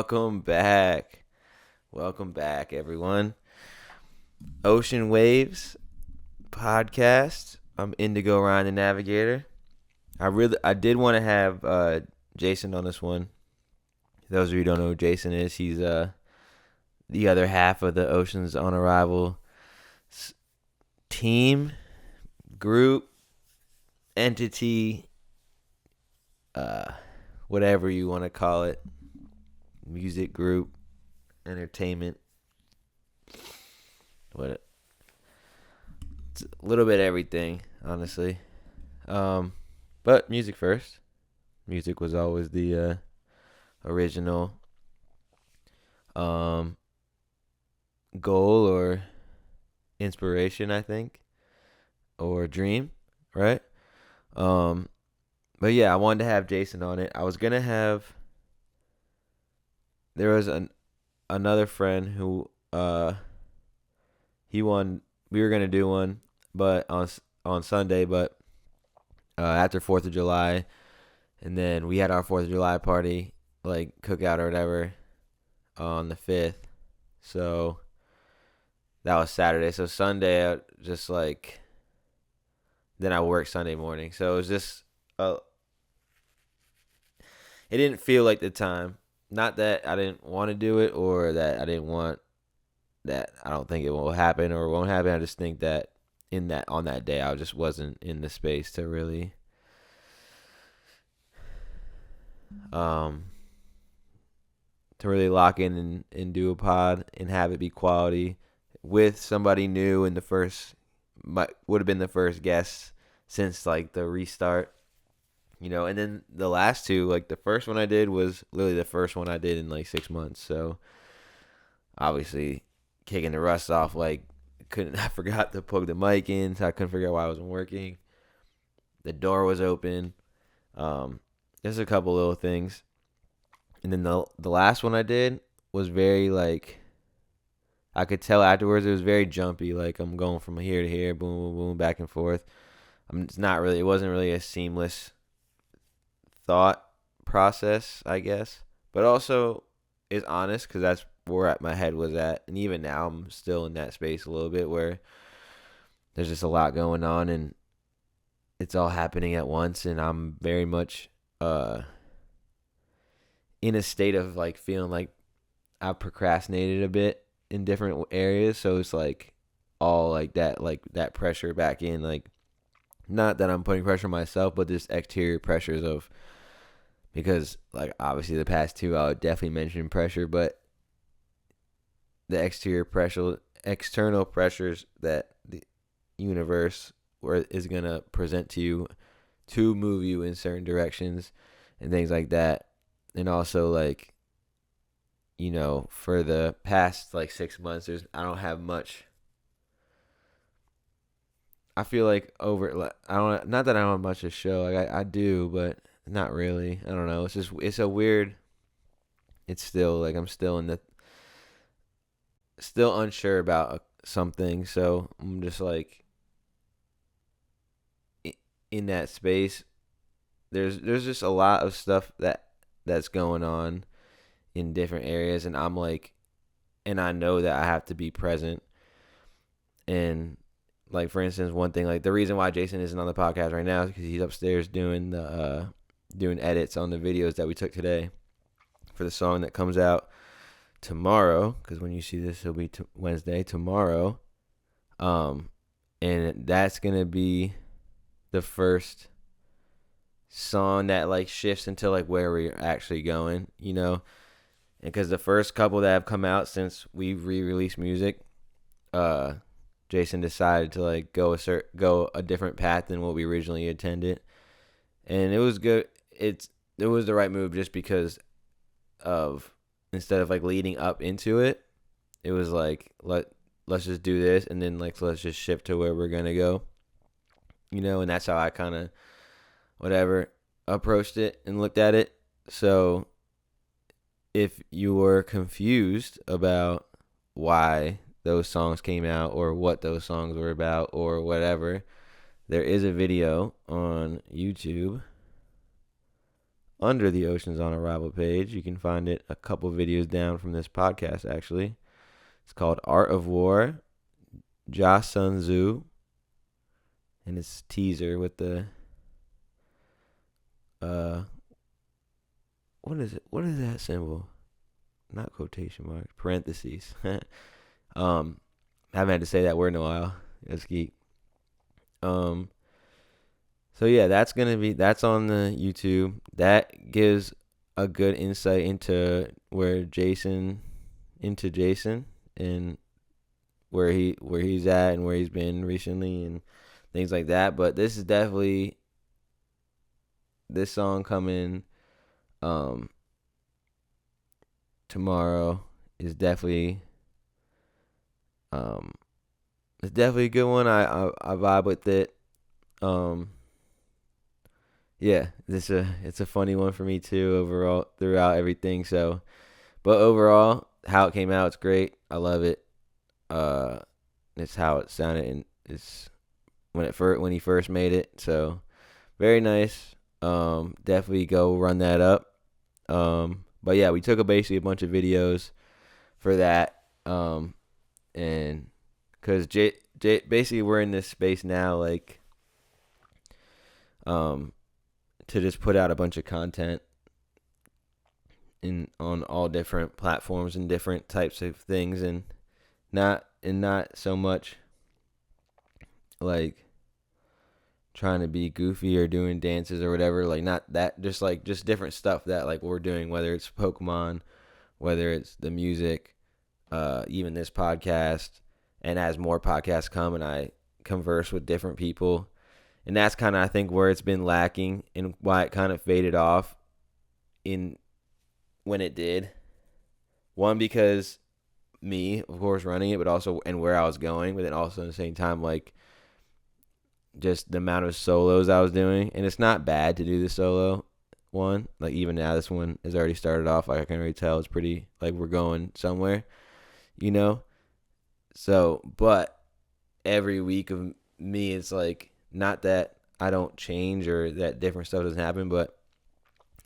Welcome back. Welcome back, everyone. Ocean Waves podcast. I'm Indigo Ryan, the Navigator. I did want to have Jason on this one. Those of you who don't know who Jason is, he's the other half of the Oceans on Arrival team, group, entity, whatever you want to call it. Music group, entertainment, it's a little bit everything, honestly. But music first. Music was always the original goal or inspiration, I think, or dream, right? But yeah, I wanted to have Jason on it. I was gonna have. There was another friend who he won. We were gonna do one, but on Sunday, but after 4th of July, and then we had our 4th of July party, like cookout or whatever, on the 5th. So that was Saturday. So Sunday, I just like then I worked Sunday morning. So it was just it didn't feel like the time. Not that I didn't want to do it or that I didn't want that I don't think it will happen or won't happen. I just think that on that day I just wasn't in the space to really lock in and do a pod and have it be quality with somebody new and would have been the first guest since like the restart. And then the last two, like the first one I did was literally the first one I did in like 6 months. So obviously kicking the rust off, like I forgot to plug the mic in, so I couldn't figure out why it wasn't working. The door was open. Just a couple little things. And then the last one I did was very like, I could tell afterwards it was very jumpy. Like I'm going from here to here, boom, boom, boom, back and forth. It wasn't really a seamless thought process, I guess, but also is honest because that's where my head was at, and even now I'm still in that space a little bit where there's just a lot going on and it's all happening at once, and I'm very much in a state of like feeling like I've procrastinated a bit in different areas, so it's like all like that pressure back in, like not that I'm putting pressure on myself, but this exterior pressures of. Because, like, obviously the past two, I would definitely mention pressure, but the external pressures that the universe is going to present to you to move you in certain directions and things like that. And also, like, for the past, like, 6 months, I don't have much. I feel like not that I don't have much to show. Like, I do, but. Not really. I don't know. It's a weird. It's still like I'm still unsure about something. So I'm just like in that space. There's just a lot of stuff that's going on in different areas, and I'm like, and I know that I have to be present. And like for instance, one thing, like the reason why Jason isn't on the podcast right now is because he's upstairs doing edits on the videos that we took today for the song that comes out tomorrow, because when you see this it'll be Wednesday tomorrow, and that's gonna be the first song that like shifts into like where we're actually going, and because the first couple that have come out since we re-released music, Jason decided to like go a different path than what we originally intended, and it was good. It was the right move just because of, instead of like leading up into it, it was like let's just do this and then like let's just shift to where we're gonna go, and that's how I kind of approached it and looked at it. So if you were confused about why those songs came out or what those songs were about or whatever, there is a video on YouTube Under the Oceans on Arrival page. You can find it a couple videos down from this podcast, actually. It's called Art of War, Ja Sun Tzu, and it's teaser with the what is it? What is that symbol? Not quotation marks, parentheses. I haven't had to say that word in a while. That's geek. So yeah, that's on the YouTube. That gives a good insight into Jason and where he's at and where he's been recently and things like that. But this is definitely this song coming tomorrow is definitely it's definitely a good one. I vibe with it. Yeah, it's a funny one for me too overall throughout everything. So, but overall, how it came out, it's great. I love it. Uh, it's how it sounded, and it's when he first made it. So, very nice. Definitely go run that up. But yeah, we took basically a bunch of videos for that. And because basically we're in this space now, like, to just put out a bunch of content on all different platforms and different types of things, and not so much like trying to be goofy or doing dances or whatever, like not that, just different stuff that like we're doing, whether it's Pokemon, whether it's the music, even this podcast, and as more podcasts come and I converse with different people. And that's kind of, I think, where it's been lacking and why it kind of faded off when it did. One, because me, of course, running it, but also, and where I was going, but then also at the same time, like, just the amount of solos I was doing. And it's not bad to do the solo one. Like, even now, this one has already started off. Like, I can already tell it's pretty, like, we're going somewhere, you know? So, but every week of me, it's like, not that I don't change or that different stuff doesn't happen, but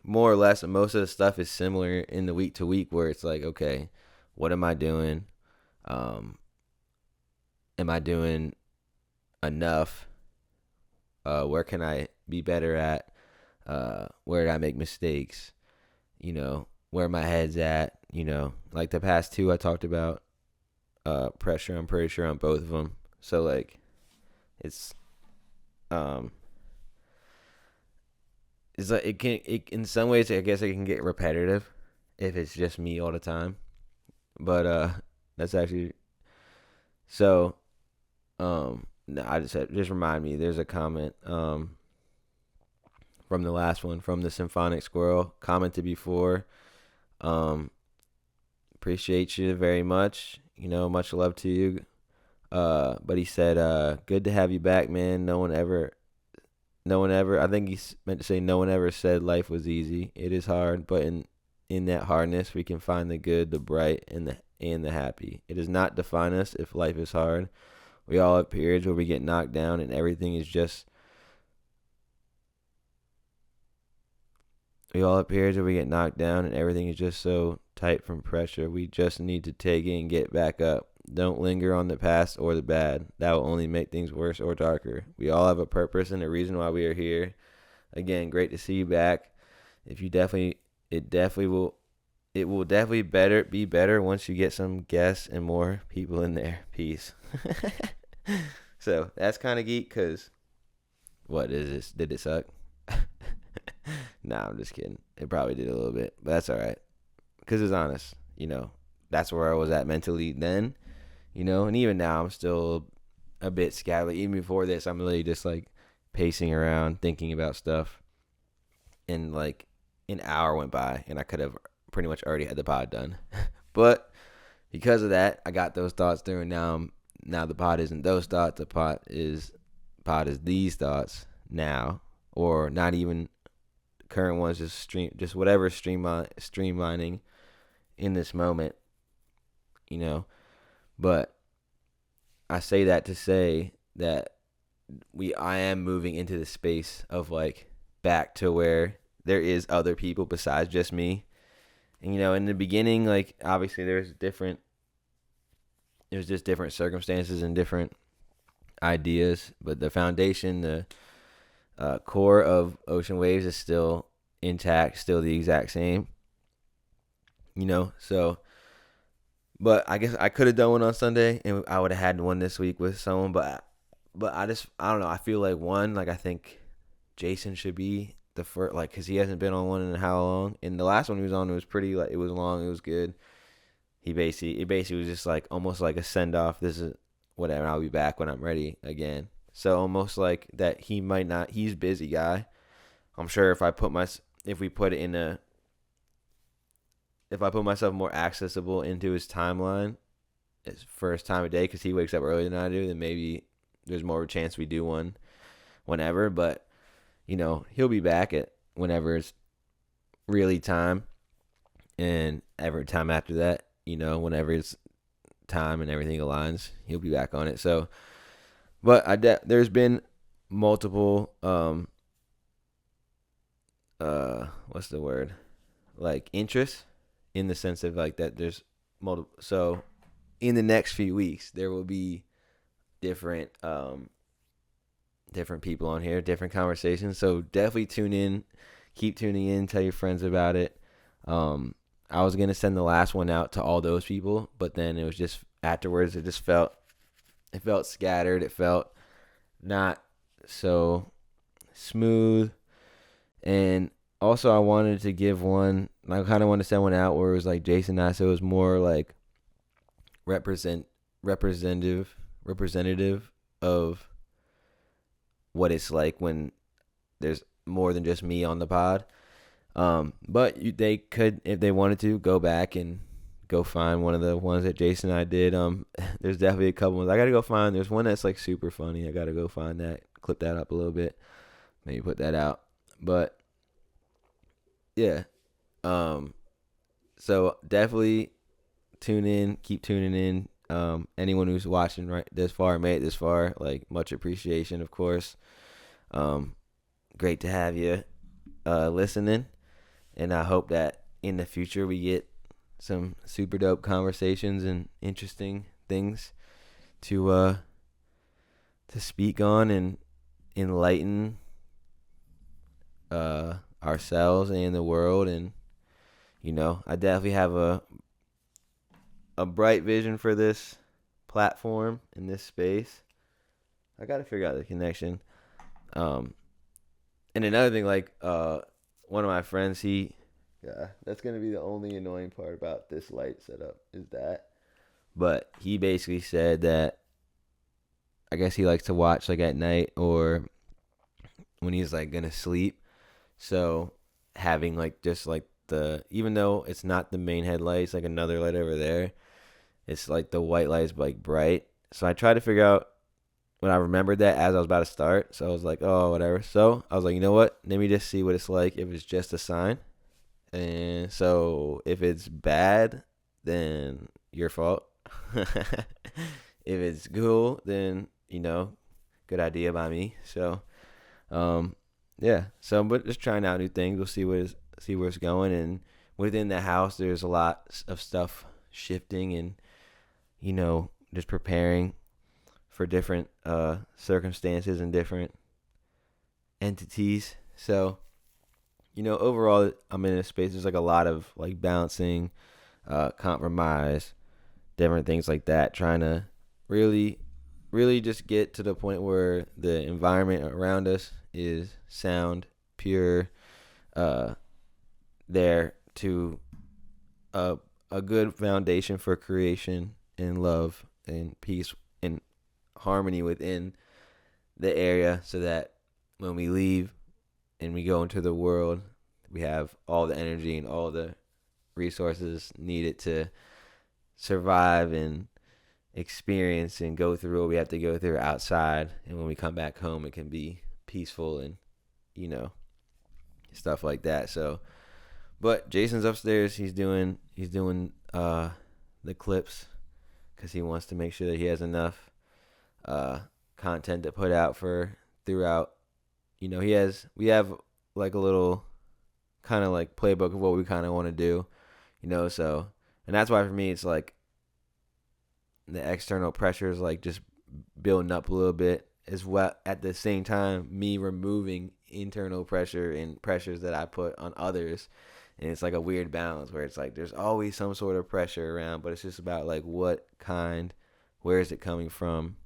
more or less, most of the stuff is similar in the week to week, where it's like, okay, what am I doing? Am I doing enough? Where can I be better at? Where did I make mistakes? Where my head's at? Like the past two I talked about pressure, I'm pretty sure on both of them. So like it's it's like it in some ways I guess it can get repetitive if it's just me all the time. But that's actually so no, I just remind me, there's a comment from the last one from the Symphonic Squirrel, commented before. Appreciate you very much. Much love to you. But he said, good to have you back, man. No one ever, I think he meant to say, no one ever said life was easy. It is hard, but in that hardness, we can find the good, the bright, and the happy. It does not define us if life is hard. We all have periods where we get knocked down and everything is just so tight from pressure. We just need to take it and get back up. Don't linger on the past or the bad. That will only make things worse or darker. We all have a purpose and a reason why we are here. Again, great to see you back. It will definitely be better once you get some guests and more people in there. Peace. So that's kind of geek, because what is this? Did it suck? Nah, I'm just kidding. It probably did a little bit, but that's all right, because it's honest. That's where I was at mentally then. And even now I'm still a bit scattered. Even before this, I'm really just like pacing around, thinking about stuff, and like an hour went by, and I could have pretty much already had the pod done. But because of that, I got those thoughts through, and now the pod isn't those thoughts. The pod is these thoughts now, or not even current ones. Just whatever streamlining in this moment. But I say that to say that I am moving into the space of like back to where there is other people besides just me. And in the beginning, like obviously there's just different circumstances and different ideas, but the foundation, the core of Ocean Waves is still intact, still the exact same. So, but I guess I could have done one on Sunday, and I would have had one this week with someone. But I don't know. I feel like like I think Jason should be the first, like, because he hasn't been on one in how long. And the last one he was on, it was pretty, like, it was long, it was good. It basically was just like almost like a send off. This is whatever. I'll be back when I'm ready again. So almost like that he might not. He's a busy guy. I'm sure if I put myself more accessible into his timeline, for his time of day, because he wakes up earlier than I do, then maybe there's more of a chance we do one whenever. But he'll be back at whenever it's really time, and every time after that, whenever it's time and everything aligns, he'll be back on it. So, but there's been multiple what's the word, like, interest, in the sense of like that there's multiple. So in the next few weeks there will be different people on here, different conversations. So definitely tune in, keep tuning in, tell your friends about it. I was gonna send the last one out to all those people, but then it was just afterwards it felt scattered. It felt not so smooth. And also I wanted to give one, I kind of wanted to send one out where it was like Jason and I, so it was more like representative of what it's like when there's more than just me on the pod. But they could, if they wanted to, go back and go find one of the ones that Jason and I did. There's definitely a couple ones I gotta go find. There's one that's like super funny. I gotta go find that, clip that up a little bit, maybe put that out. But yeah, so definitely tune in, keep tuning in. Anyone who's watching right this far, made it this far, like, much appreciation, of course. Great to have you listening, and I hope that in the future we get some super dope conversations and interesting things to speak on and enlighten ourselves and the world. And I definitely have a bright vision for this platform in this space. I gotta figure out the connection. And another thing, like, one of my friends, that's gonna be the only annoying part about this light setup, is that. But he basically said that I guess he likes to watch like at night or when he's like gonna sleep. So having like just like even though it's not the main headlight, it's like another light over there. It's like the white light is like bright. So I tried to figure out when I remembered that as I was about to start. So I was like, oh, whatever. So I was like, you know what? Let me just see what it's like if it's just a sign. And so if it's bad, then your fault. If it's cool, then, good idea by me. So, yeah. So, but just trying out new things. We'll see where it's going. And within the house, there's a lot of stuff shifting and, just preparing for different circumstances and different entities. So, overall, I'm in a space. There's like a lot of like balancing, compromise, different things like that. Trying to really, really just get to the point where the environment around us is sound, pure, there to a good foundation for creation and love and peace and harmony within the area, so that when we leave and we go into the world, we have all the energy and all the resources needed to survive and experience and go through what we have to go through outside. And when we come back home, it can be peaceful and, stuff like that. So, but Jason's upstairs. He's doing the clips because he wants to make sure that he has enough content to put out for throughout. We have like a little kind of like playbook of what we kind of want to do, so, and that's why for me it's like the external pressures like just building up a little bit as well, at the same time me removing internal pressure and pressures that I put on others. And it's like a weird balance where it's like there's always some sort of pressure around, but it's just about like what kind, where is it coming from,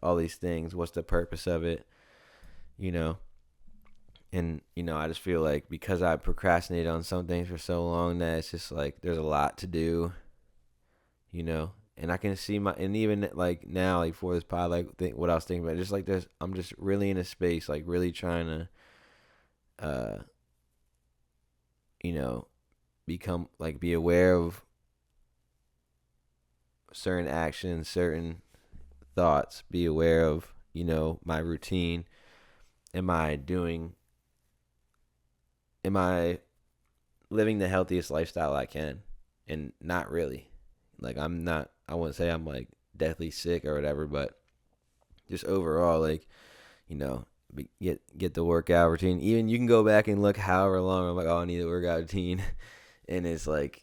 all these things, what's the purpose of it, you know and I just feel like because I procrastinated on some things for so long that it's just like there's a lot to do, and I can see and even like now, like for this pod, like what I was thinking about, just like this, I'm just really in a space, like really trying to, you know, become like be aware of certain actions, certain thoughts, be aware of, my routine. Am I living the healthiest lifestyle I can? And not really. Like I wouldn't say I'm like deathly sick or whatever, but just overall, like, get the workout routine. Even you can go back and look however long I'm like, oh, I need a workout routine. And it's like,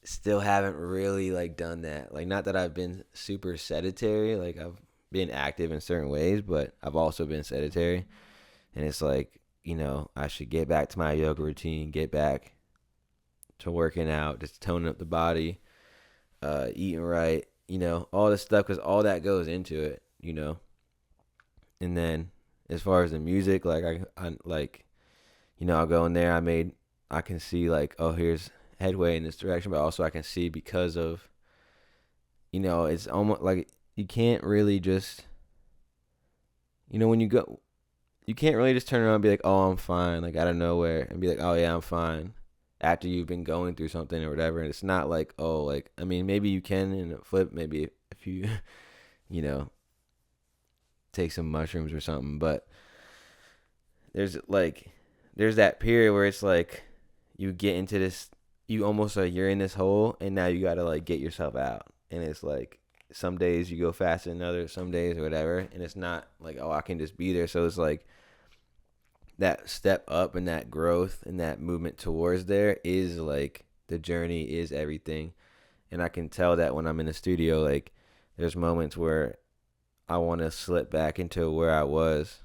still haven't really like done that. Like, not that I've been super sedentary. Like, I've been active in certain ways, but I've also been sedentary. And it's like, I should get back to my yoga routine, get back to working out, just toning up the body, eating right, all this stuff, because all that goes into it, And then as far as the music, like I like, I'll go in there. I can see like, oh, here's headway in this direction, but also I can see because of, it's almost like you can't really just, when you go, you can't really just turn around and be like, oh, I'm fine, like out of nowhere, and be like, oh yeah, I'm fine, after you've been going through something or whatever. And it's not like, oh, like, I mean, maybe you can in a flip, maybe if you, take some mushrooms or something, but there's that period where it's like you get into this, you almost like you're in this hole, and now you gotta like get yourself out. And it's like some days you go faster than others, some days or whatever, and it's not like, oh, I can just be there. So it's like that step up and that growth and that movement towards there is like the journey is everything. And I can tell that when I'm in the studio, like there's moments where I want to slip back into where I was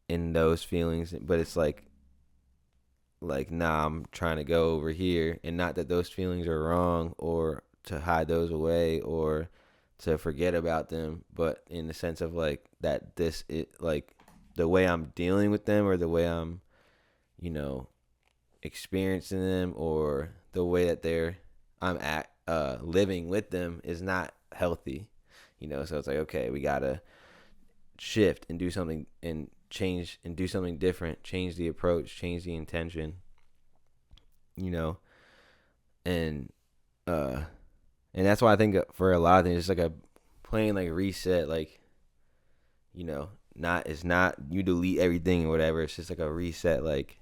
in those feelings, but it's like nah, I'm trying to go over here. And not that those feelings are wrong or to hide those away or to forget about them, but in the sense of like that this is like the way I'm dealing with them, or the way I'm experiencing them, or the way that I'm at living with them is not healthy. So it's like, okay, we gotta shift and do something and change and do something different, change the approach, change the intention, and that's why I think for a lot of things it's like a plain like reset, like, it's not you delete everything or whatever, it's just like a reset. Like,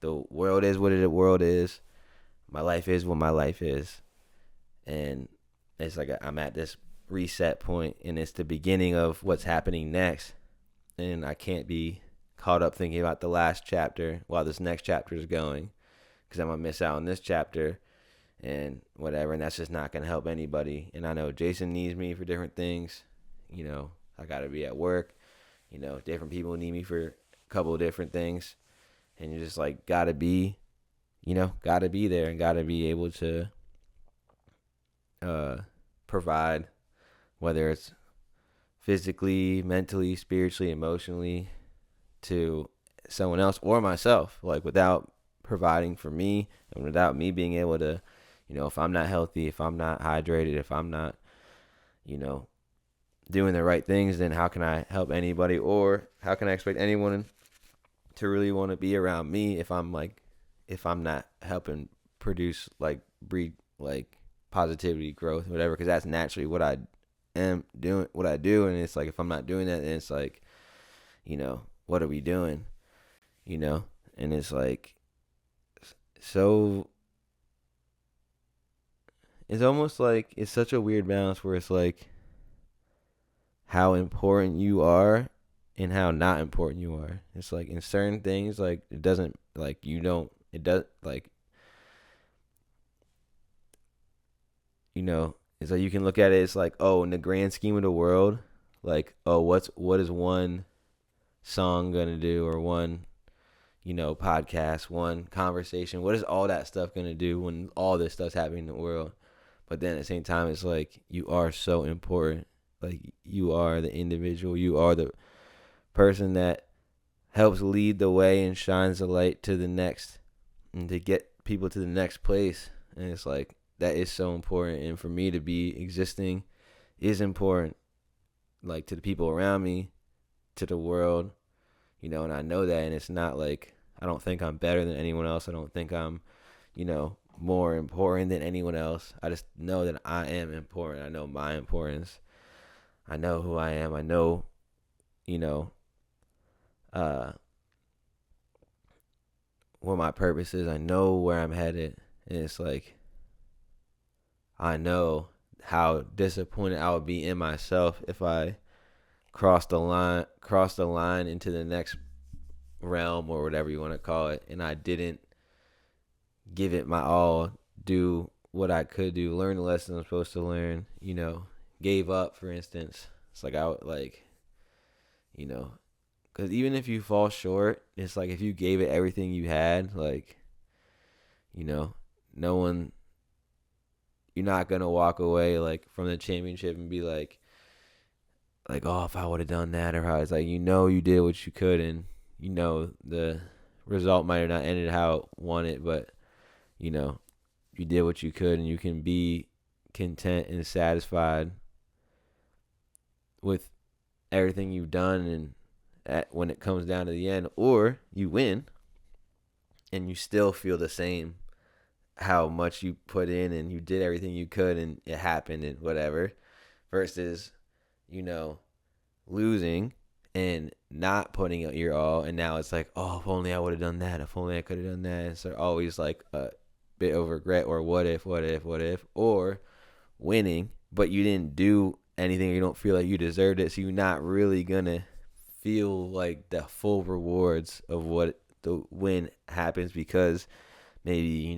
the world is what the world is, my life is what my life is, and it's like I'm at this reset point, and it's the beginning of what's happening next. And I can't be caught up thinking about the last chapter while this next chapter is going, because I'm gonna miss out on this chapter and whatever, and that's just not gonna help anybody. And I know Jason needs me for different things. I gotta be at work. Different people need me for a couple of different things, and you just like gotta be there and gotta be able to provide, whether it's physically, mentally, spiritually, emotionally, to someone else or myself, like without providing for me and without me being able to, if I'm not healthy, if I'm not hydrated, if I'm not, doing the right things, then how can I help anybody, or how can I expect anyone to really want to be around me if I'm not helping produce, like, breed like positivity, growth, whatever, because that's naturally what I am doing, what I do. And it's like, if I'm not doing that, then it's like, what are we doing? And it's like, so it's almost like it's such a weird balance where it's like how important you are and how not important you are. It's like in certain things, like it doesn't Like you don't. It does like it's like you can look at it. It's like, oh, in the grand scheme of the world, like, oh, what is one song gonna do, or one podcast, one conversation? What is all that stuff gonna do when all this stuff's happening in the world? But then at the same time, it's like you are so important. Like you are the individual. You are the person that helps lead the way and shines the light to the next, and to get people to the next place. And it's like that is so important. And for me to be existing is important, like to the people around me, to the world, and I know that. And it's not like I don't think I'm better than anyone else. I don't think I'm, more important than anyone else. I just know that I am important. I know my importance. I know who I am. I know, you know, uh, what my purpose is. I know where I'm headed. And it's like, I know how disappointed I would be in myself if I crossed the line into the next realm, or whatever you want to call it, and I didn't give it my all, do what I could do, learn the lessons I'm supposed to learn, gave up, for instance. It's like I would, like, because even if you fall short, it's like if you gave it everything you had, like, no one, you're not gonna walk away like from the championship and be like, oh, if I would have done that, or how. It's like, you did what you could, and the result might have not ended how it wanted, but you did what you could, and you can be content and satisfied with everything you've done. And when it comes down to the end, or you win and you still feel the same, how much you put in and you did everything you could and it happened and whatever, versus losing and not putting out your all, and now it's like, oh, if only I would have done that, if only I could have done that. It's always like a bit of regret, or what if, or winning, but you didn't do anything, or you don't feel like you deserved it, so you're not really gonna feel like the full rewards of what the win happens, because maybe you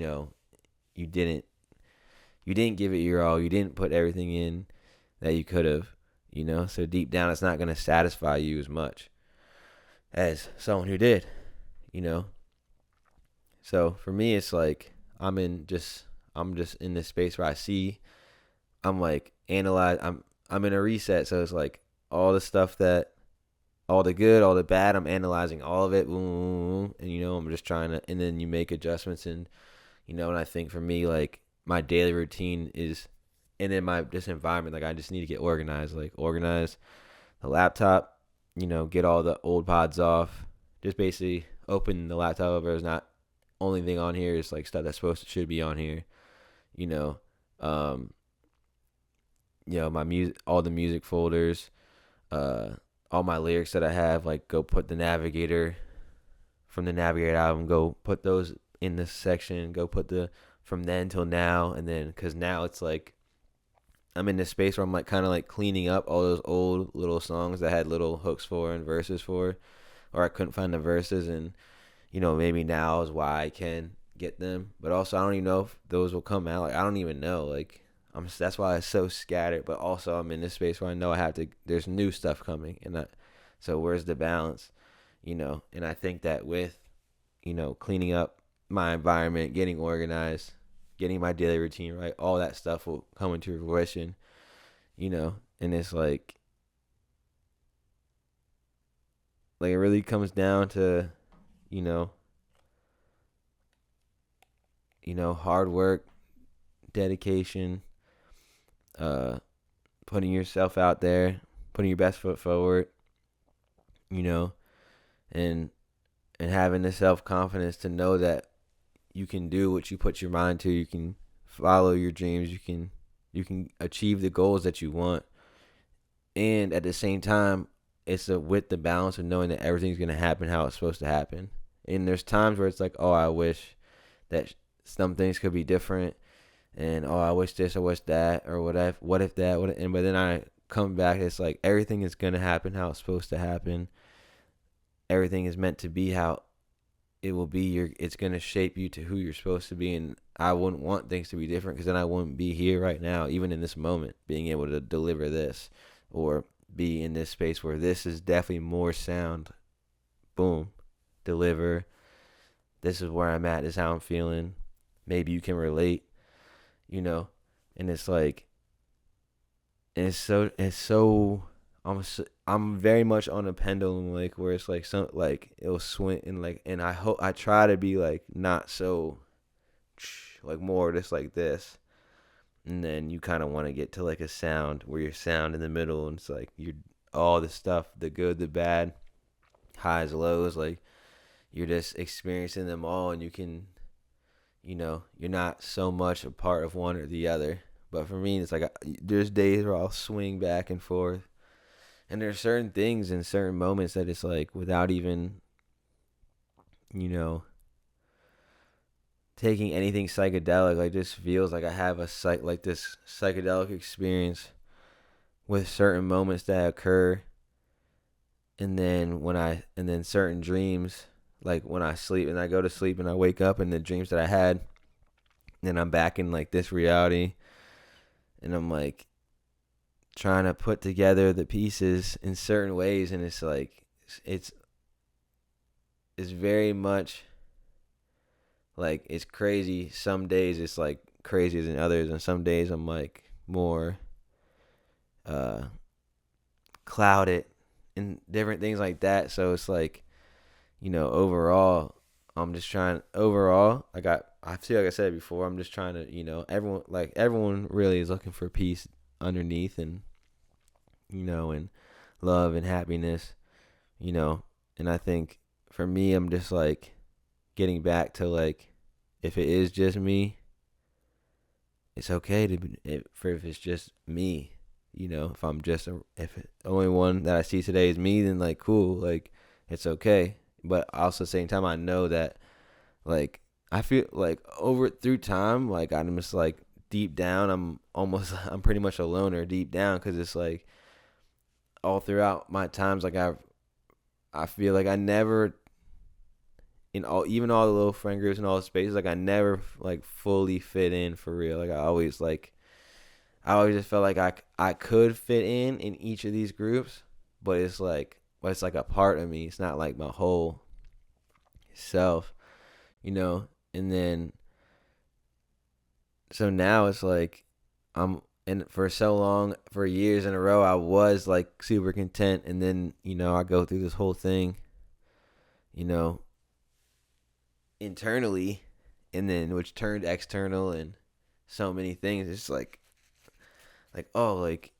didn't give it your all, you didn't put everything in that you could have. So deep down, it's not going to satisfy you as much as someone who did, So for me, it's like I'm just in this space where I'm like I'm in a reset. So it's like all the stuff all the good, all the bad, I'm analyzing all of it. And I'm just trying to, and then you make adjustments. And, and I think for me, like my daily routine is, and in my this environment, like I just need to get organized, like organize the laptop, get all the old pods off, just basically open the laptop over. It's not only thing on here is like stuff that's should be on here, my music, all the music folders, all my lyrics that I have, like go put the Navigator from the Navigator album, go put those in this section, go put the from then till now, and then because now it's like I'm in this space where I'm like kind of like cleaning up all those old little songs that I had little hooks for and verses for, or I couldn't find the verses, and maybe now is why I can get them, but also I don't even know if those will come out. Like I don't even know. Like that's why it's so scattered. But also I'm in this space where I know there's new stuff coming, and so where's the balance, And I think that with cleaning up my environment, getting organized, getting my daily routine right, all that stuff will come into fruition, and it's like it really comes down to, hard work, dedication, putting yourself out there, putting your best foot forward, and having the self-confidence to know that you can do what you put your mind to. You can follow your dreams. You can achieve the goals that you want. And at the same time, it's with the balance of knowing that everything's going to happen how it's supposed to happen. And there's times where it's like, oh, I wish that some things could be different. And, oh, I wish this, I wish that, or what if that, but then I come back, it's like everything is going to happen how it's supposed to happen. Everything is meant to be how it will be it's going to shape you to who you're supposed to be. And I wouldn't want things to be different, because then I wouldn't be here right now, even in this moment, being able to deliver this, or be in this space where this is definitely more sound. Boom, deliver. This is where I'm at. This is how I'm feeling. Maybe you can relate, you know. And it's like, and it's so I'm very much on a pendulum, like, where it's like some, like, it'll swing, and like, and I try to be like not so like, more just like this. And then you kind of want to get to like a sound where you're sound in the middle, and it's like you're all the stuff, the good, the bad, highs, lows, like you're just experiencing them all, and you can, you're not so much a part of one or the other. But for me, it's like there's days where I'll swing back and forth, and there's certain things in certain moments that it's like, without even, you know, taking anything psychedelic, like, just feels like I have like this psychedelic experience with certain moments that occur. And then certain dreams, like when I sleep and I go to sleep and I wake up, and the dreams that I had, then I'm back in like this reality, and I'm like trying to put together the pieces in certain ways. And it's like, it's very much like, it's crazy. Some days it's like crazier than others, and some days I'm like more clouded and different things like that. So it's like, overall, I'm just trying. Overall, I feel like I said before, I'm just trying to, everyone really is looking for peace underneath, and and love and happiness, and I think for me, I'm just like getting back to, like, if it is just me, it's okay to be, if it's just me, if I'm just if the only one that I see today is me, then like, cool, like, it's okay. But also at the same time, I know that, like, I feel like through time, like, I'm just like, deep down, I'm pretty much a loner deep down, because it's like all throughout my times, like, I feel like I never, even all the little friend groups and all the spaces, like, I never like fully fit in for real. Like, I always just felt like I could fit in each of these groups, but it's like, a part of me. It's not like my whole self, And then, so now it's like, and for so long, for years in a row, I was like super content, and then, I go through this whole thing, you know, internally, and then which turned external, and so many things. It's like, oh, like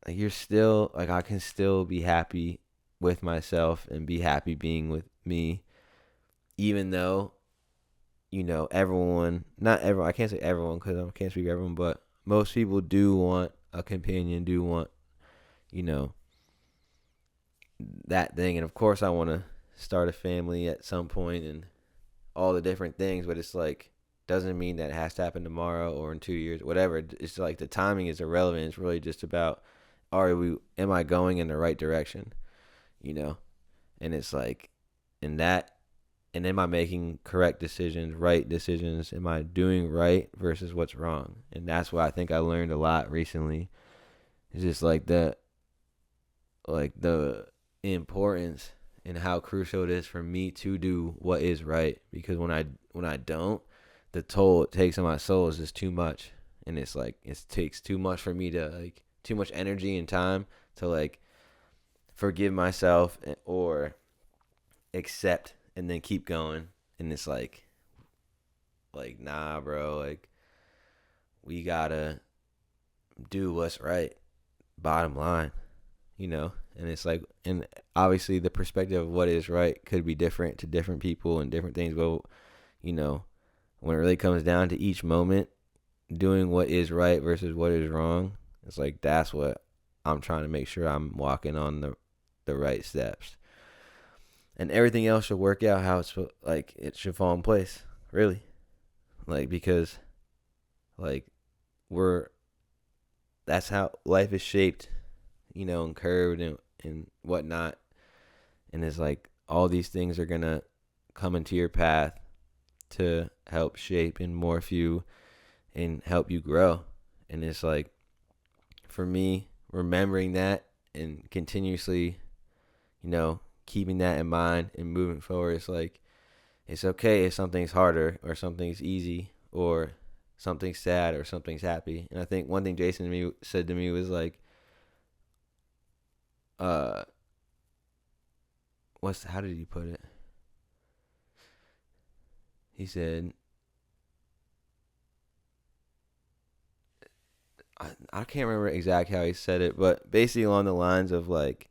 you're still, like, I can still be happy with myself and be happy being with me, even though, everyone, not everyone, I can't say everyone because I can't speak for everyone, but most people do want a companion, do want, you know, that thing. And of course, I want to start a family at some point and all the different things, but it's like, doesn't mean that it has to happen tomorrow or in 2 years, whatever. It's like the timing is irrelevant. It's really just about, am I going in the right direction, you know? And it's like, in that, and am I making correct decisions, right decisions? Am I doing right versus what's wrong? And that's what I think I learned a lot recently. It's just like the importance and how crucial it is for me to do what is right. Because when I don't, the toll it takes on my soul is just too much. And it's like, it takes too much for me to, like, too much energy and time to, like, forgive myself or accept and then keep going. And it's like, nah, bro, like, we gotta do what's right, bottom line, And it's like, and obviously the perspective of what is right could be different to different people and different things, but, when it really comes down to each moment, doing what is right versus what is wrong, it's like, that's what I'm trying to make sure I'm walking on the right steps. And everything else should work out how it's, like, it should fall in place, really. Like, because, like, that's how life is shaped, and curved and whatnot. And it's like, all these things are gonna come into your path to help shape and morph you and help you grow. And it's like, for me, remembering that and continuously, keeping that in mind and moving forward, it's like, it's okay if something's harder or something's easy or something's sad or something's happy. And I think one thing Jason said to me was like, uh, how did he put it? He said, I can't remember exactly how he said it, but basically along the lines of like,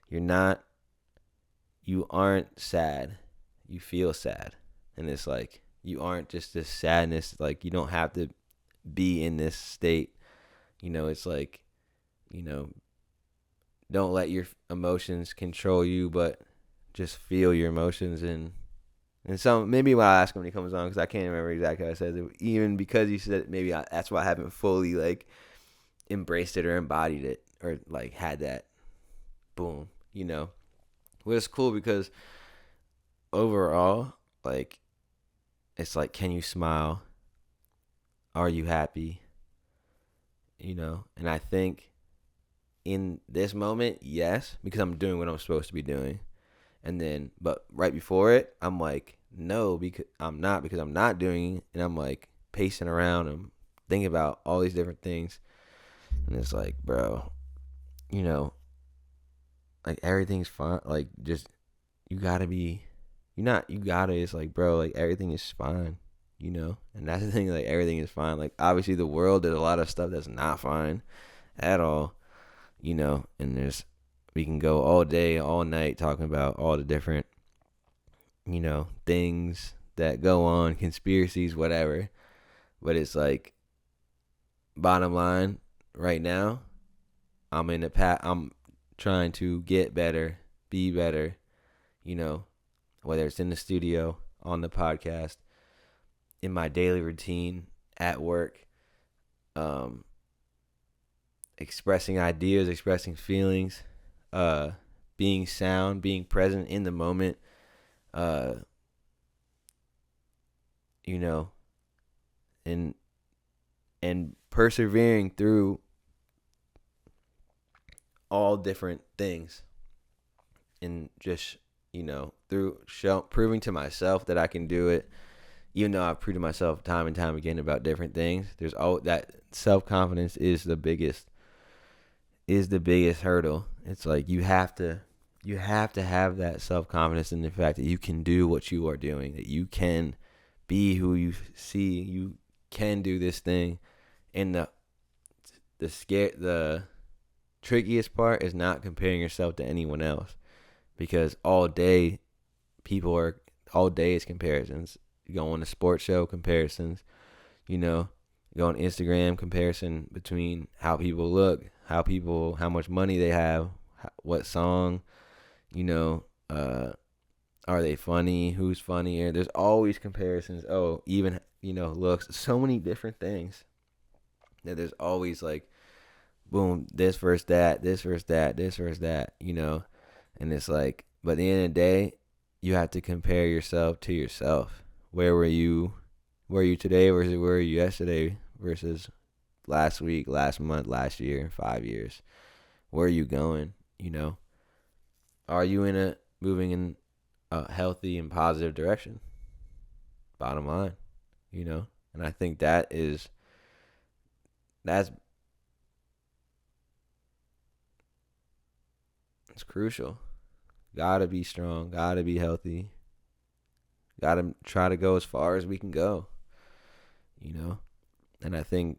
you aren't sad, you feel sad. And it's like, you aren't just this sadness, like you don't have to be in this state. It's like, don't let your emotions control you, but just feel your emotions. And so maybe when I ask him when he comes on, because I can't remember exactly how I said it, even because he said it, maybe that's why I haven't fully like embraced it or embodied it or like had that boom, Well, it's cool because overall, like, it's like, can you smile? Are you happy? And I think in this moment, yes, because I'm doing what I'm supposed to be doing. And then, but right before it, I'm like, no, because I'm not doing it. And I'm like pacing around and thinking about all these different things. And it's like, bro, like everything's fine. Like, just, you gotta be, it's like, bro, like everything is fine, And that's the thing, like everything is fine. Like, obviously the world, there's a lot of stuff that's not fine at all, and we can go all day, all night talking about all the different, things that go on, conspiracies, whatever. But it's like, bottom line, right now, I'm trying to get better, be better, whether it's in the studio, on the podcast, in my daily routine, at work, expressing ideas, expressing feelings, being sound, being present in the moment, uh, and persevering through all different things, and just, through proving to myself that I can do it, even though I've proved to myself time and time again about different things. There's all that self-confidence is the biggest hurdle. It's like, you have to have that self-confidence in the fact that you can do what you are doing, that you can be who you see you can do this thing. And the trickiest part is not comparing yourself to anyone else, because all day is comparisons. You go on a sports show, comparisons, you go on Instagram, comparison between how people look, how much money they have, what song, are they funny, who's funnier. There's always comparisons. Oh, even, looks, so many different things that there's always like, boom, this versus that, this versus that, this versus that, and it's like, but at the end of the day, you have to compare yourself to yourself. Where were you today versus where were you yesterday versus last week, last month, last year, 5 years? Where are you going? Are you moving in a healthy and positive direction? Bottom line, and I think that's it's crucial. Gotta be strong, gotta be healthy, gotta try to go as far as we can go, and I think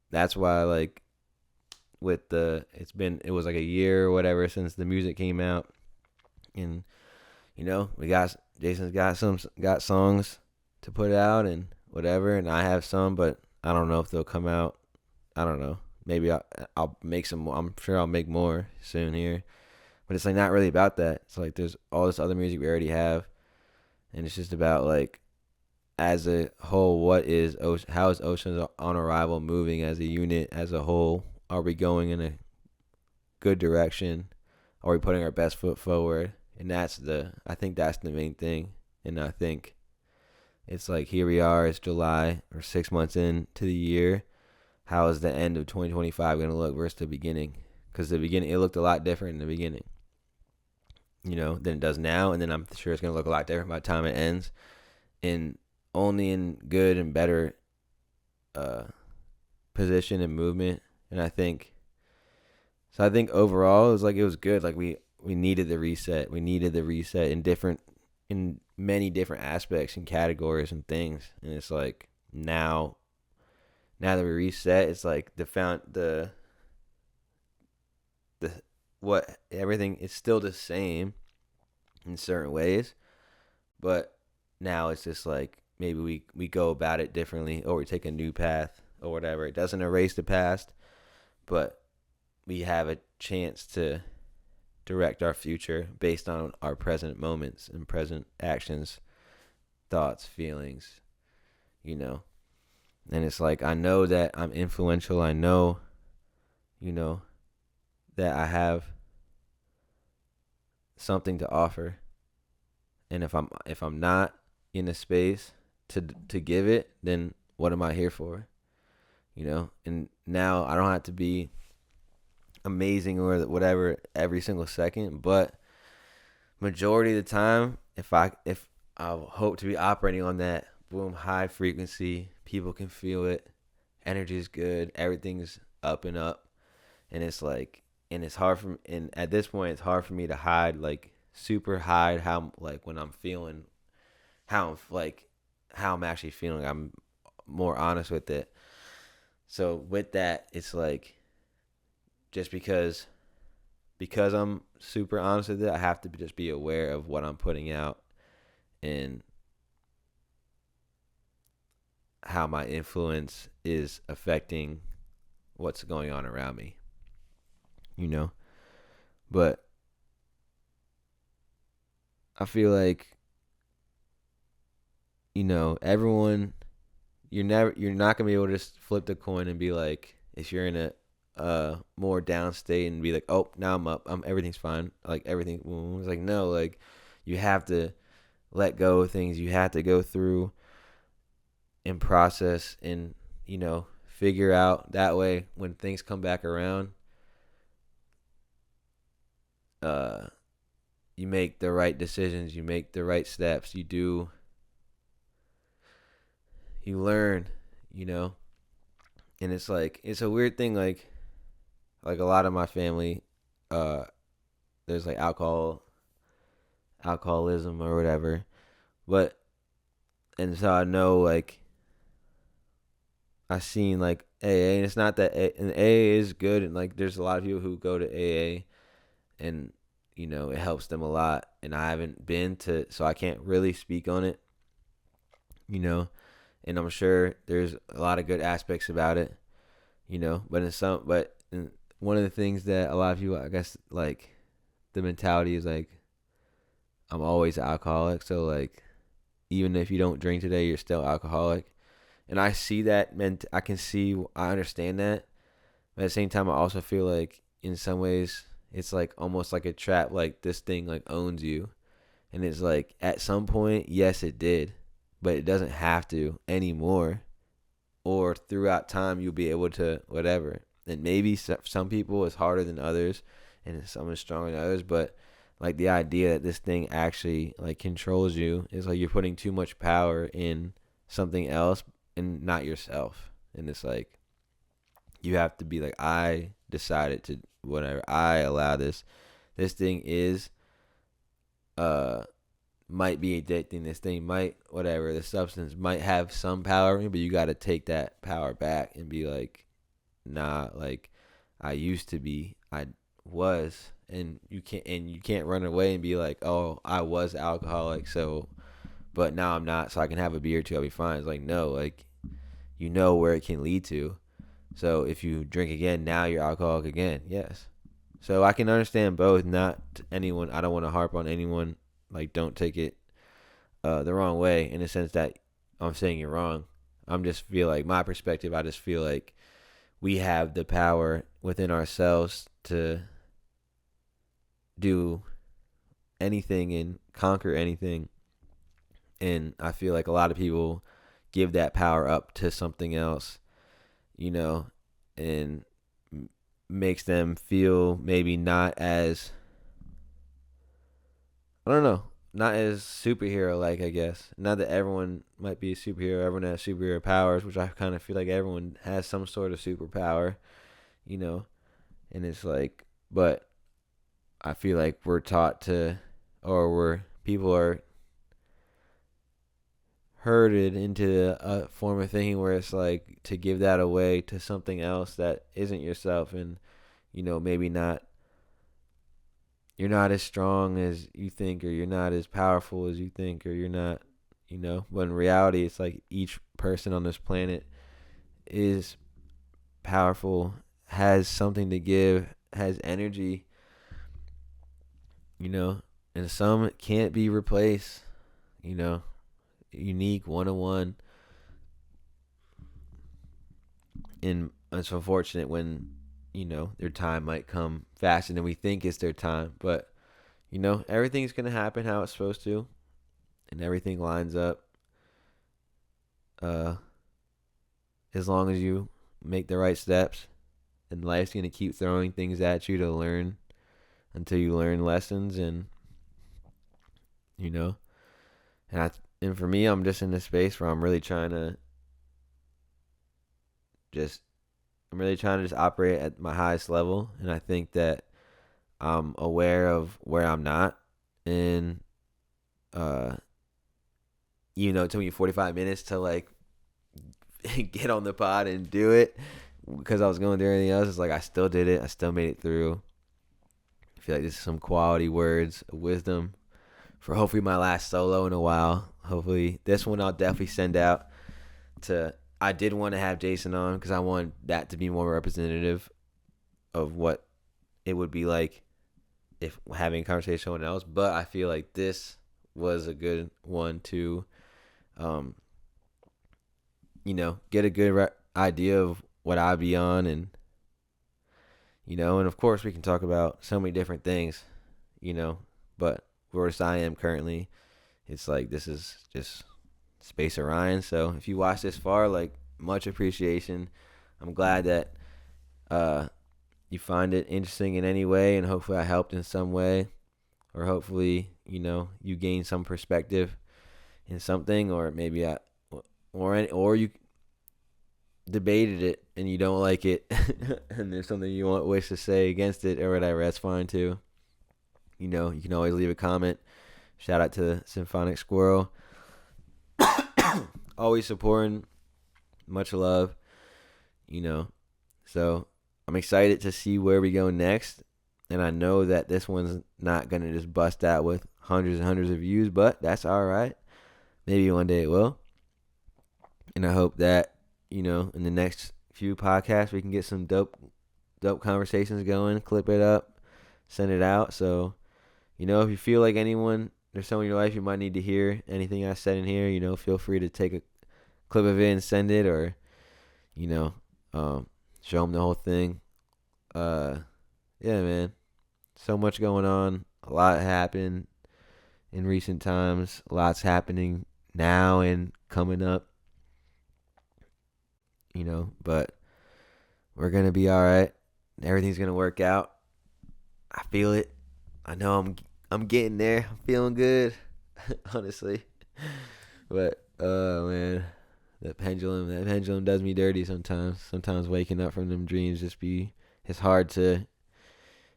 that's why, like, it was like a year or whatever since the music came out, and Jason's got songs to put out and whatever, and I have some, but I don't know if they'll come out. I don't know. Maybe I'll make some more. I'm sure I'll make more soon here, but it's like not really about that. It's like there's all this other music we already have, and it's just about, like, as a whole, how is Oceans on Arrival moving as a unit, as a whole? Are we going in a good direction? Are we putting our best foot forward? And I think that's the main thing. And I think it's like, here we are, it's July, or 6 months into the year. How is the end of 2025 going to look versus the beginning? Because the beginning, it looked a lot different in the beginning, than it does now. And then I'm sure it's going to look a lot different by the time it ends. And only in good and better uh, position and movement. And I think overall it was good. Like we needed the reset. We needed the reset in many different aspects and categories and things. And it's like now that we reset, it's like the what everything is still the same in certain ways, but now it's just like maybe we go about it differently, or we take a new path or whatever. It doesn't erase the past, but we have a chance to direct our future based on our present moments and present actions, thoughts, feelings, And it's like, I know that I'm influential. I know, that I have something to offer. And if I'm not in a space to give it, then what am I here for? And now I don't have to be amazing or whatever every single second, but majority of the time, if I hope to be operating on that boom high frequency, people can feel it, energy is good, everything's up and up, and it's like, and it's hard for, and at this point it's hard for me to hide, like super hide how, like, when I'm feeling, how I'm actually feeling. I'm more honest with it. So with that, it's like, just because I'm super honest with it, I have to just be aware of what I'm putting out and how my influence is affecting what's going on around me, But I feel like, everyone, you're not gonna be able to just flip the coin and be like, if you're in a more down state and be like, oh, now I'm up, everything's fine, like everything. It's like, no, like you have to let go of things. You have to go through and process and figure out, that way when things come back around, you make the right decisions, you make the right steps, you learn, and it's like, it's a weird thing, like a lot of my family, there's like alcoholism or whatever, but, and so I know, like, I've seen like AA, and it's not that and AA is good, and like there's a lot of people who go to AA, and it helps them a lot, and I haven't been to, so I can't really speak on it, and I'm sure there's a lot of good aspects about it, but one of the things that a lot of people, I guess, like, the mentality is like, I'm always an alcoholic, so like, even if you don't drink today, you're still alcoholic. And I see that, I understand that. But at the same time, I also feel like in some ways it's like almost like a trap, like this thing like owns you. And it's like, at some point, yes, it did, but it doesn't have to anymore. Or throughout time, you'll be able to whatever. And maybe some people it's harder than others, and some is stronger than others. But like, the idea that this thing actually like controls you is like, you're putting too much power in something else and not yourself. And it's like, you have to be like, I decided to whatever, I allow this thing is might be addicting, this thing might whatever, the substance might have some power, but you got to take that power back and be like, nah, like, I used to be, I was, and you can't run away and be like, oh, I was alcoholic, so, but now I'm not, so I can have a beer too, I'll be fine. It's like, no, like, where it can lead to. So if you drink again, now you're alcoholic again. Yes. So I can understand both. Not anyone, I don't want to harp on anyone. Like, don't take it the wrong way, in the sense that I'm saying you're wrong. I'm just feel like, my perspective, I just feel like we have the power within ourselves to do anything and conquer anything. And I feel like a lot of people give that power up to something else, you know, and makes them feel maybe not as, I don't know, not as superhero like, I guess. Not that everyone might be a superhero, everyone has superhero powers, which I kind of feel like everyone has some sort of superpower, you know, and it's like, but I feel like we're taught to, or people are herded into a form of thinking where it's like to give that away to something else that isn't yourself, and maybe not, you're not as strong as you think, or you're not as powerful as you think, or you're not, but in reality it's like each person on this planet is powerful, has something to give, has energy, and some can't be replaced, you know unique, one-on-one. And it's unfortunate when their time might come faster than we think it's their time, but everything's gonna happen how it's supposed to, and everything lines up, uh as long as you make the right steps, and life's gonna keep throwing things at you to learn until you learn lessons. And you know and for me, I'm just in this space where just I'm really trying to just operate at my highest level, and I think that I'm aware of where I'm not. And uh, even though it took me 45 minutes to like get on the pod and do it because I was going through everything else, it's like I still did it. I still made it through. I feel like this is some quality words of wisdom for hopefully my last solo in a while. Hopefully this one I'll definitely send out to. I did want to have Jason on because I want that to be more representative of what it would be like if having a conversation with someone else. But I feel like this was a good one to, get a good idea of what I'd be on. And of course we can talk about so many different things, but where I am currently, it's like this is just Space Orion. So if you watch this far, like, much appreciation. I'm glad that you find it interesting in any way, and hopefully I helped in some way, or hopefully you gain some perspective in something, or maybe or you debated it and you don't like it and there's something you wish to say against it or whatever. That's fine too. You can always leave a comment. Shout out to Symphonic Squirrel. Always supporting. Much love. So I'm excited to see where we go next. And I know that this one's not going to just bust out with hundreds and hundreds of views, but that's all right. Maybe one day it will. And I hope that, in the next few podcasts, we can get some dope conversations going, clip it up, send it out. So, if you feel like there's someone in your life you might need to hear anything I said in here, feel free to take a clip of it and send it, or, show them the whole thing. Yeah, man. So much going on. A lot happened in recent times. Lots happening now and coming up. But we're gonna be all right. Everything's gonna work out. I feel it. I know I'm getting there. I'm feeling good, honestly. But man, that pendulum does me dirty sometimes. Sometimes waking up from them dreams it's hard to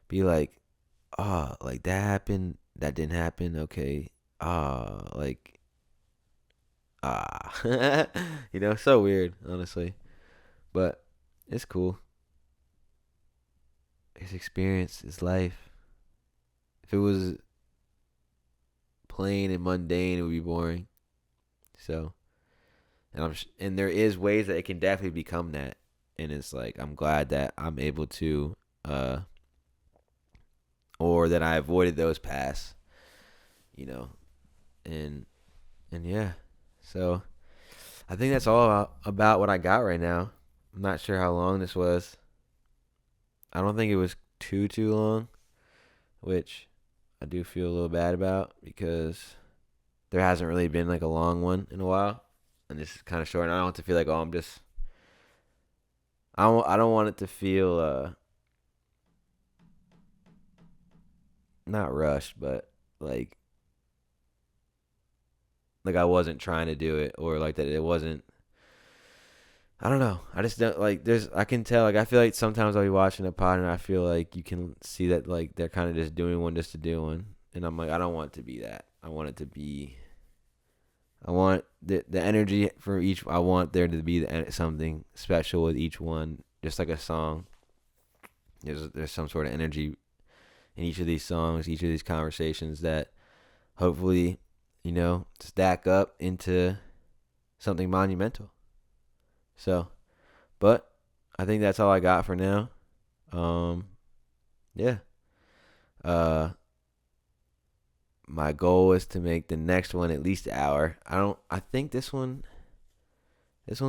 be like, oh, like that happened, that didn't happen, okay. Like, so weird, honestly. But it's cool. It's experience, it's life. If it was plain and mundane, it would be boring. So, and there is ways that it can definitely become that. And it's like, I'm glad that I'm able to, or that I avoided those paths, and yeah. So I think that's all about what I got right now. I'm not sure how long this was. I don't think it was too long, which I do feel a little bad about because there hasn't really been like a long one in a while, and this is kind of short. And I don't want to feel like I'm just. I don't want it to feel not rushed, but like I wasn't trying to do it or like that it wasn't. I don't know. I just don't like. I can tell. Like I feel like sometimes I'll be watching a pod and I feel like you can see that like they're kind of just doing one just to do one, and I'm like I don't want it to be that. I want it to be. I want the energy for each. I want there to be something special with each one, just like a song. There's some sort of energy in each of these songs, each of these conversations that hopefully, stack up into something monumental. So, but I think that's all I got for now. Yeah. Uh, my goal is to make the next one at least an hour. I think this one's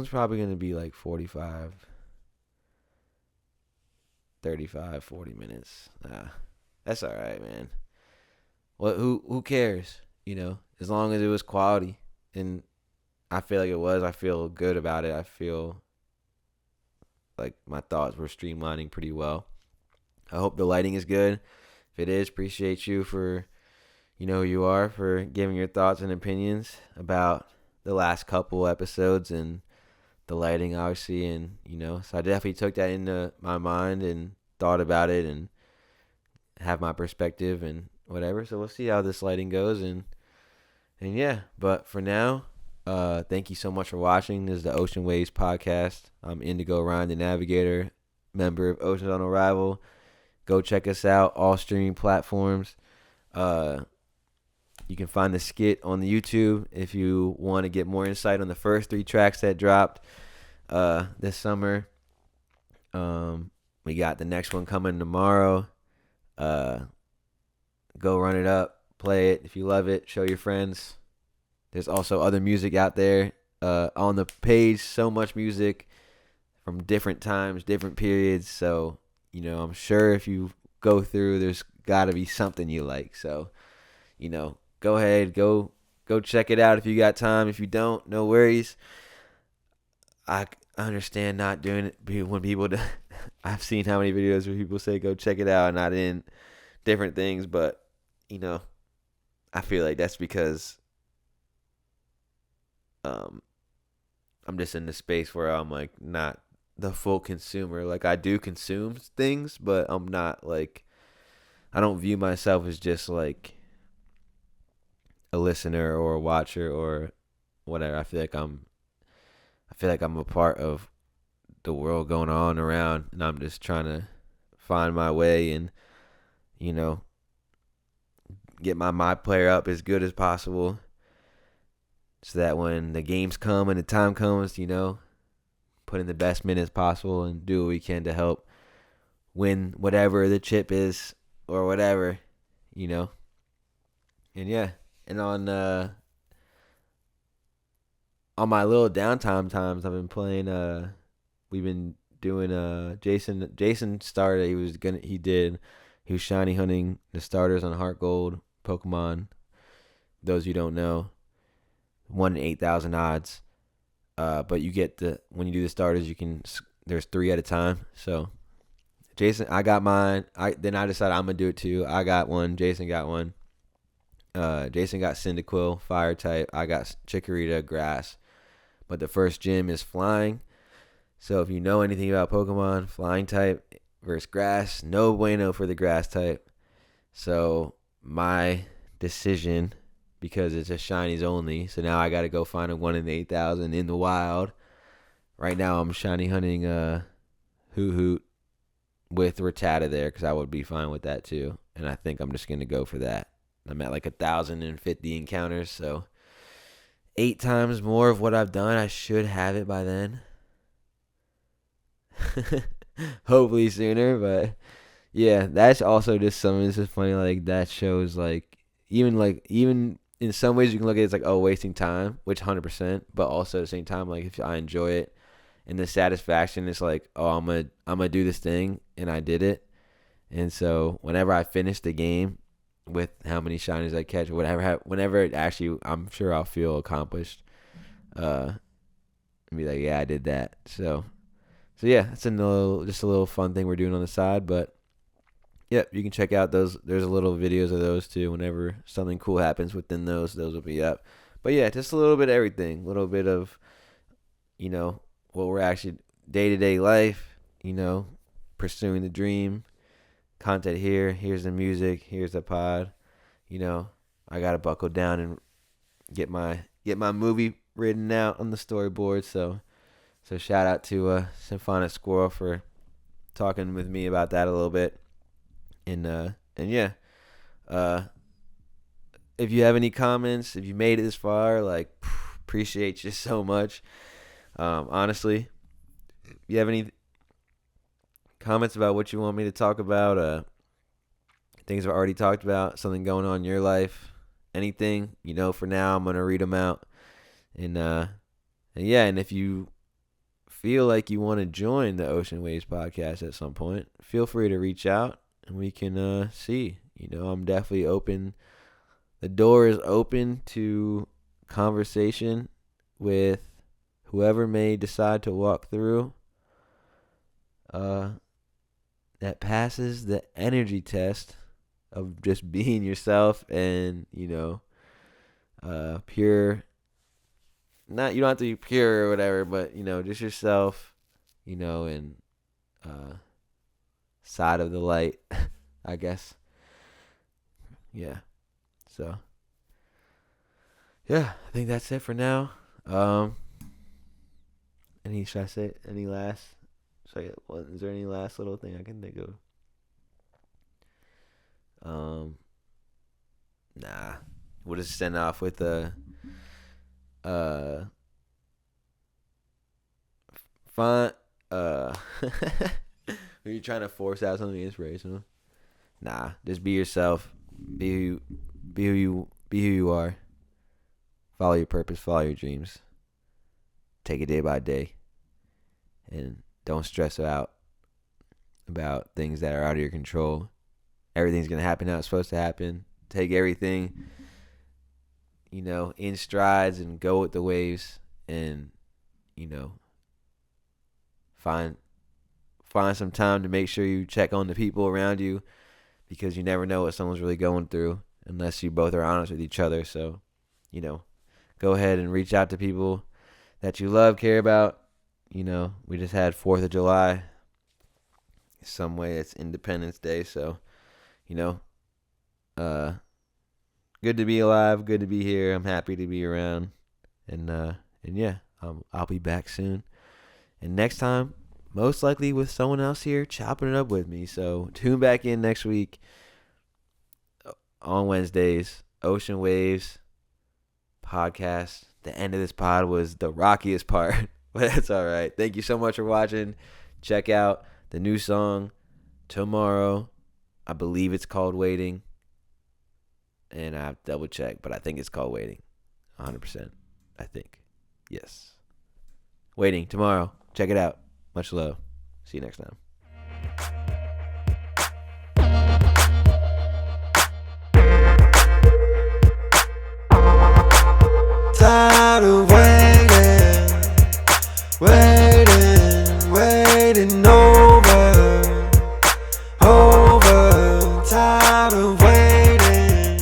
probably going to be like 45, 35, 40 minutes. That's all right, man. Who cares? As long as it was quality, and I feel like it was. I feel good about it. I feel like my thoughts were streamlining pretty well. I hope the lighting is good. If it is, appreciate you for who you are for giving your thoughts and opinions about the last couple episodes and the lighting, obviously, and so I definitely took that into my mind and thought about it and have my perspective and whatever. So we'll see how this lighting goes and yeah. But for now, thank you so much for watching. This is the Ocean Waves podcast. I'm Indigo Ryan, the Navigator, member of Oceans on Arrival. Go check us out, all streaming platforms. You can find the skit on the YouTube if you want to get more insight on the first 3 tracks that dropped this summer. We got the next one coming tomorrow. Go run it up, play it. If you love it, show your friends. There's also other music out there on the page. So much music from different times, different periods. So, I'm sure if you go through, there's got to be something you like. So, go ahead, go check it out if you got time. If you don't, no worries. I understand not doing it when people do. I've seen how many videos where people say go check it out and I didn't. Different things, but I feel like that's because I'm just in the space where I'm like not the full consumer. Like I do consume things, but I'm not like I don't view myself as just like a listener or a watcher or whatever. I feel like I'm a part of the world going on around, and I'm just trying to find my way and get my player up as good as possible so that when the games come and the time comes, put in the best minutes possible and do what we can to help win whatever the chip is or whatever, And yeah, and on my little downtime times, I've been playing. We've been doing. Jason started. He was shiny hunting the starters on Heart Gold Pokemon. Those you don't know, 1 in 8,000 odds. But you get when you do the starters, there's 3 at a time. So, Jason, I got mine. Then I decided I'm gonna do it too. I got one. Jason got one. Jason got Cyndaquil, fire type. I got Chikorita, grass. But the first gym is flying. So if you know anything about Pokemon, flying type versus grass, no bueno for the grass type. So my decision, because it's a shinies only, so now I got to go find a 1 in 8,000 in the wild. Right now I'm shiny hunting Hoot Hoot with Rattata there because I would be fine with that too. And I think I'm just going to go for that. I'm at like 1,050 encounters, so 8 times more of what I've done. I should have it by then. Hopefully sooner, but yeah, that's also just something that's just funny. Like that shows even in some ways you can look at it as like, oh, wasting time, which 100%, but also at the same time, like if I enjoy it and the satisfaction is like, oh, I'm gonna do this thing and I did it. And so whenever I finish the game, with how many shinies I catch or whatever. Whenever it actually, I'm sure I'll feel accomplished. And be like, yeah, I did that. So yeah, it's just a little fun thing we're doing on the side. But yep, you can check out those. There's a little videos of those too. Whenever something cool happens within those will be up. But yeah, just a little bit of everything. A little bit of, what we're actually day-to-day life, pursuing the dream. Content here. Here's the music. Here's the pod. I gotta buckle down and get my movie written out on the storyboard. So shout out to Symphonic Squirrel for talking with me about that a little bit. And yeah, if you have any comments, if you made it this far, appreciate you so much. Honestly, if you have any comments about what you want me to talk about, things I've already talked about, something going on in your life, anything, for now I'm gonna read them out. And yeah, and if you feel like you want to join the Ocean Waves podcast at some point, feel free to reach out and we can see. I'm definitely open. The door is open to conversation with whoever may decide to walk through that passes the energy test of just being yourself and, pure. Not, you don't have to be pure or whatever, but, just yourself, and side of the light, I guess. Yeah. So, yeah, I think that's it for now. Should I say any last? Is there any last little thing I can think of? Nah. We'll just send off with fun. Are you trying to force out something inspirational? Nah, just be yourself. Be who you are. Follow your purpose. Follow your dreams. Take it day by day, and don't stress out about things that are out of your control. Everything's gonna happen how it's supposed to happen. Take everything, in strides and go with the waves, and find some time to make sure you check on the people around you, because you never know what someone's really going through unless you both are honest with each other. So, go ahead and reach out to people that you love, care about. We just had 4th of July. Some way it's Independence Day, so, good to be alive, good to be here. I'm happy to be around, and yeah, I'll be back soon. And next time, most likely with someone else here chopping it up with me. So tune back in next week on Wednesdays. Ocean Waves podcast. The end of this pod was the rockiest part, but that's all right. Thank you so much for watching. Check out the new song tomorrow. I believe it's called Waiting, and I have to double check, but I think it's called Waiting. 100%. I think. Yes. Waiting tomorrow. Check it out. Much love. See you next time. Tired of waiting over. Tired of waiting.